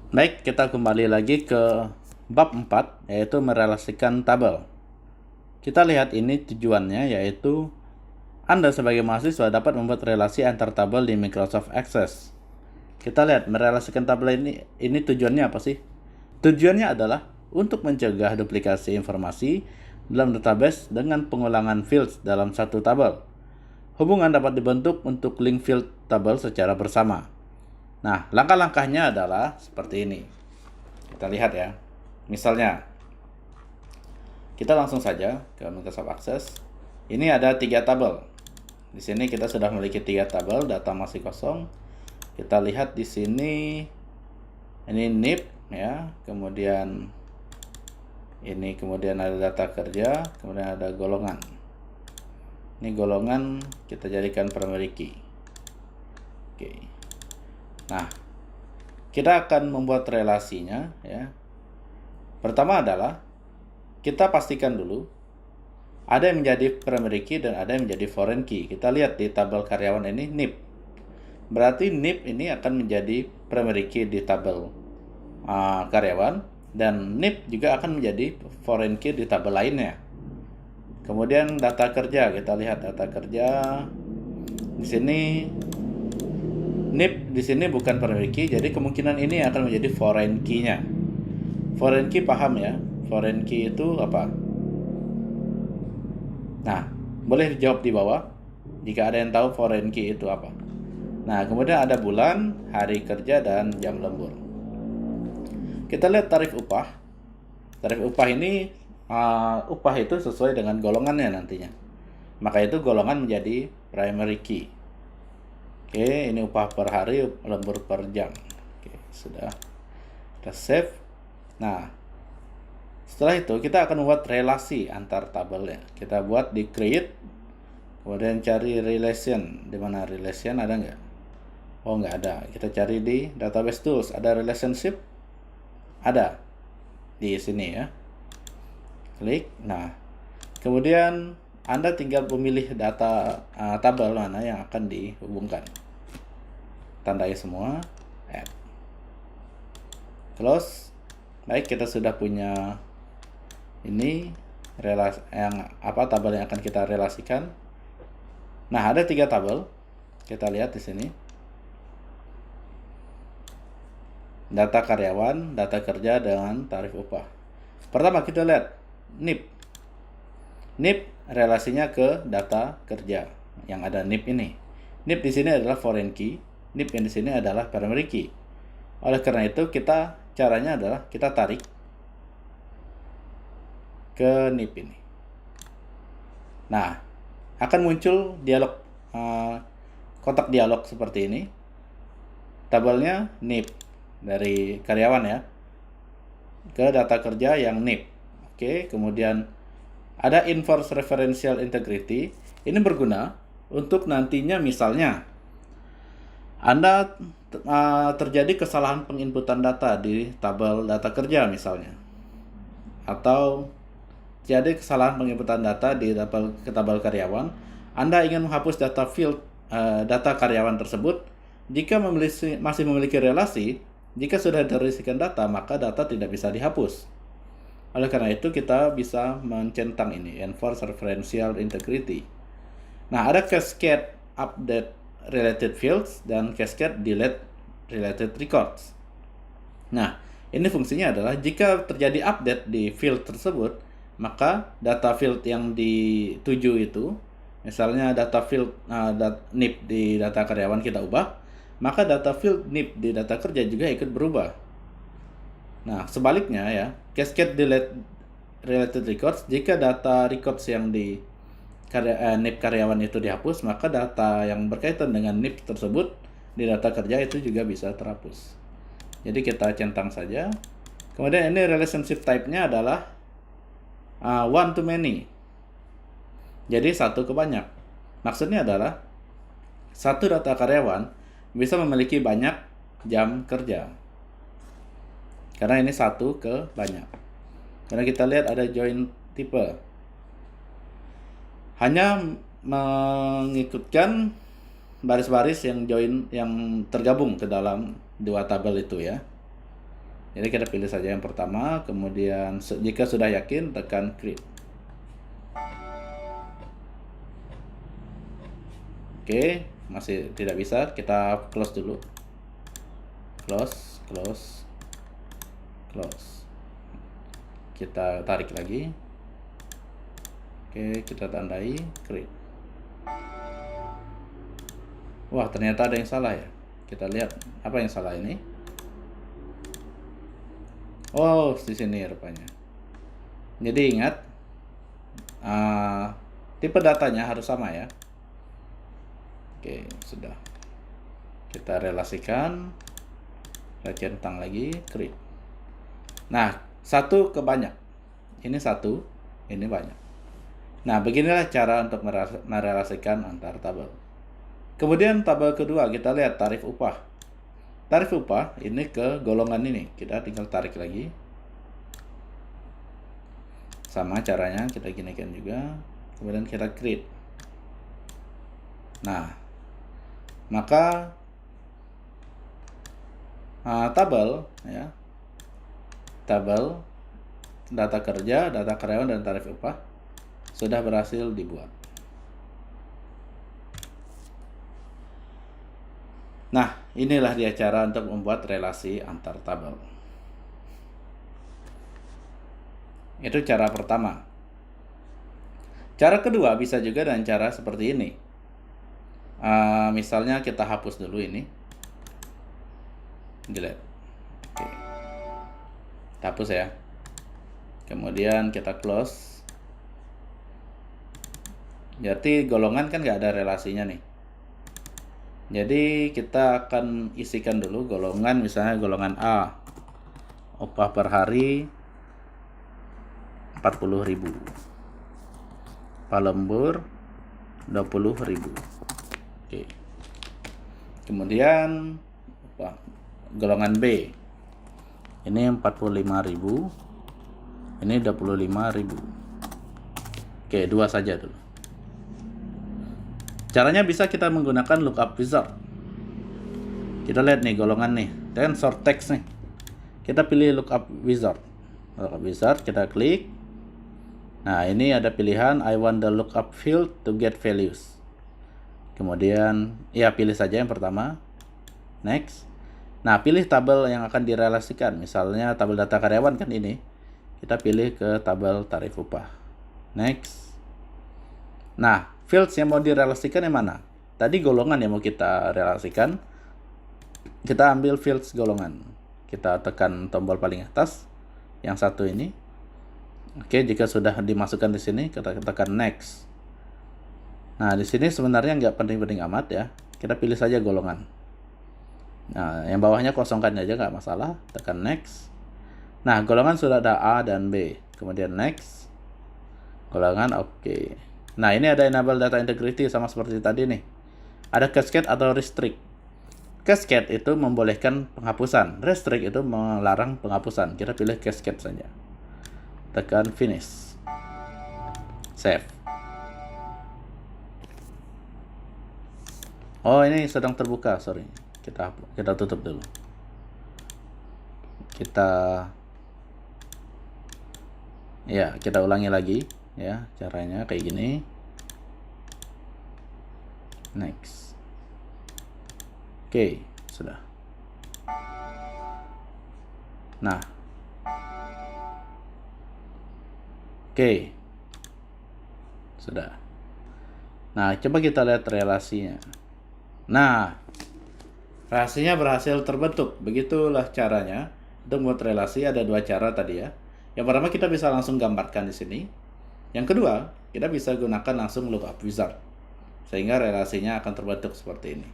Baik, kita kembali lagi ke bab 4, yaitu merelasikan tabel. Kita lihat ini tujuannya, yaitu Anda sebagai mahasiswa dapat membuat relasi antar tabel di Microsoft Access. Kita lihat merelasikan tabel ini tujuannya apa sih? Tujuannya adalah untuk mencegah duplikasi informasi dalam database dengan pengulangan fields dalam satu tabel. Hubungan dapat dibentuk untuk link field tabel secara bersama. Nah, langkah-langkahnya adalah seperti ini. Kita lihat ya. Misalnya, kita langsung saja ke Microsoft Access. Ini ada 3 tabel. Di sini kita sudah memiliki 3 tabel, data masih kosong. Kita lihat di sini, ini NIP ya, kemudian ada data kerja, kemudian ada golongan. Ini golongan kita jadikan primary key. Oke. Nah, kita akan membuat relasinya ya. Pertama adalah kita pastikan dulu ada yang menjadi primary key dan ada yang menjadi foreign key. Kita lihat di tabel karyawan ini NIP. Berarti NIP ini akan menjadi primary key di tabel karyawan, dan NIP juga akan menjadi foreign key di tabel lainnya. Kemudian data kerja, kita lihat data kerja. Di sini NIP di sini bukan primary key, jadi kemungkinan ini akan menjadi foreign key-nya. Foreign key paham ya? Foreign key itu apa? Nah, boleh dijawab di bawah jika ada yang tahu foreign key itu apa. Nah, kemudian ada bulan, hari kerja, dan jam lembur. Kita lihat tarif upah. Tarif upah ini, upah itu sesuai dengan golongannya nantinya. Maka itu golongan menjadi primary key. Oke, ini upah per hari, lembur per jam. Oke, sudah. Kita save. Nah, setelah itu kita akan membuat relasi antar tabelnya. Kita buat di create, kemudian cari relation. Di mana relation, ada nggak? Oh, nggak ada. Kita cari di database tools. Ada relationship? Ada di sini ya. Klik. Nah, kemudian Anda tinggal memilih data tabel mana yang akan dihubungkan. Tandai semua. Add. Close. Baik, kita sudah punya ini tabel yang akan kita relasikan. Nah, ada 3 tabel. Kita lihat di sini. Data karyawan, data kerja, dengan tarif upah. Pertama kita lihat NIP. NIP relasinya ke data kerja yang ada NIP ini. NIP di sini adalah foreign key, NIP yang di sini adalah primary key. Oleh karena itu caranya adalah kita tarik ke NIP ini. Nah, akan muncul dialog kotak dialog seperti ini. Tabelnya NIP dari karyawan ya, ke data kerja yang NIP. Oke, kemudian ada inverse referential integrity. Ini berguna untuk nantinya misalnya Anda terjadi kesalahan penginputan data di tabel data kerja misalnya, atau terjadi kesalahan penginputan data di tabel karyawan. Anda ingin menghapus data field data karyawan tersebut. Jika masih memiliki relasi, jika sudah terisikan data, maka data tidak bisa dihapus. Oleh karena itu, kita bisa mencentang ini, enforce referential integrity. Nah, ada cascade update related fields dan cascade delete related records. Nah, ini fungsinya adalah jika terjadi update di field tersebut, maka data field yang dituju itu, misalnya data field NIP di data karyawan kita ubah, maka data field NIP di data kerja juga ikut berubah. Nah, sebaliknya ya, cascade delete related records, jika data records yang di NIP karyawan itu dihapus, maka data yang berkaitan dengan NIP tersebut di data kerja itu juga bisa terhapus. Jadi kita centang saja. Kemudian ini relationship type-nya adalah one to many. Jadi satu ke banyak. Maksudnya adalah satu data karyawan bisa memiliki banyak jam kerja. Karena ini satu ke banyak. Karena kita lihat ada join tipe. Hanya mengikutkan baris-baris yang tergabung ke dalam 2 tabel itu ya. Jadi kita pilih saja yang pertama, kemudian jika sudah yakin tekan create. Oke, masih tidak bisa, kita close dulu. Close. Kita tarik lagi. Oke, kita tandai create. Wah, ternyata ada yang salah ya. Kita lihat apa yang salah ini. Oh, di sini rupanya. Jadi ingat, tipe datanya harus sama ya. Oke, sudah. Kita relasikan, centang lagi, create. Nah, satu ke banyak. Ini satu, ini banyak. Nah, beginilah cara untuk merelasikan antar tabel. Kemudian tabel kedua, kita lihat tarif upah. Tarif upah ini ke golongan ini. Kita tinggal tarik lagi. Sama caranya, kita ginikan juga. Kemudian kita create. Nah, maka tabel ya. Tabel data kerja, data karyawan, dan tarif upah sudah berhasil dibuat. Nah, inilah dia cara untuk membuat relasi antar tabel. Itu cara pertama. Cara kedua bisa juga dengan cara seperti ini. Misalnya kita hapus dulu ini. Delete. Oke. Kita hapus ya. Kemudian kita close. Jadi golongan kan nggak ada relasinya nih. Jadi kita akan isikan dulu golongan, misalnya golongan A, upah per hari 40.000, upah lembur 20.000. Oke. Kemudian golongan B, ini 45.000, ini 25.000. Oke, dua saja dulu. Caranya bisa kita menggunakan lookup wizard. Kita lihat nih golongan nih, dan sort text nih. Kita pilih lookup wizard. Lookup wizard, kita klik. Nah, ini ada pilihan I want the lookup field to get values. Kemudian, ya pilih saja yang pertama. Next. Nah, pilih tabel yang akan direlasikan. Misalnya tabel data karyawan kan ini. Kita pilih ke tabel tarif upah. Next. Nah, fields yang mau direlasikan yang mana? Tadi golongan yang mau kita relasikan. Kita ambil fields golongan. Kita tekan tombol paling atas. Yang satu ini. Oke, jika sudah dimasukkan di sini, kita tekan next. Nah, di sini sebenarnya nggak penting-penting amat ya. Kita pilih saja golongan. Nah, yang bawahnya kosongkan aja, nggak masalah. Tekan next. Nah, golongan sudah ada A dan B. Kemudian next. Golongan oke. Nah, ini ada enable data integrity sama seperti tadi nih. Ada cascade atau restrict. Cascade itu membolehkan penghapusan. Restrict itu melarang penghapusan. Kita pilih cascade saja. Tekan finish. Save. Oh, ini sedang terbuka, sorry. Kita tutup dulu. Kita ulangi lagi. Ya, caranya kayak gini. Next. Oke, sudah. Nah. Oke. Sudah. Nah, coba kita lihat relasinya. Nah, relasinya berhasil terbentuk. Begitulah caranya. Untuk membuat relasi ada dua cara tadi ya. Yang pertama kita bisa langsung gambarkan di sini. Yang kedua, kita bisa gunakan langsung lookup wizard. Sehingga relasinya akan terbentuk seperti ini.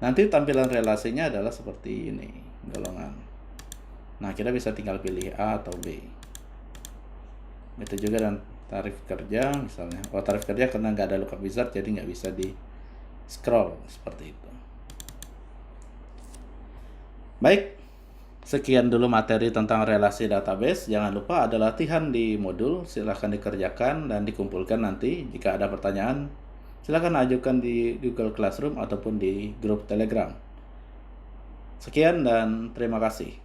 Nanti tampilan relasinya adalah seperti ini, golongan. Nah, kita bisa tinggal pilih A atau B. Itu juga dan tarif kerja misalnya. Oh, tarif kerja karena nggak ada lookup wizard, jadi nggak bisa di scroll seperti itu. Baik. Sekian dulu materi tentang relasi database. Jangan lupa ada latihan di modul, silahkan dikerjakan dan dikumpulkan nanti. Jika ada pertanyaan, silahkan ajukan di Google Classroom ataupun di grup Telegram. Sekian dan terima kasih.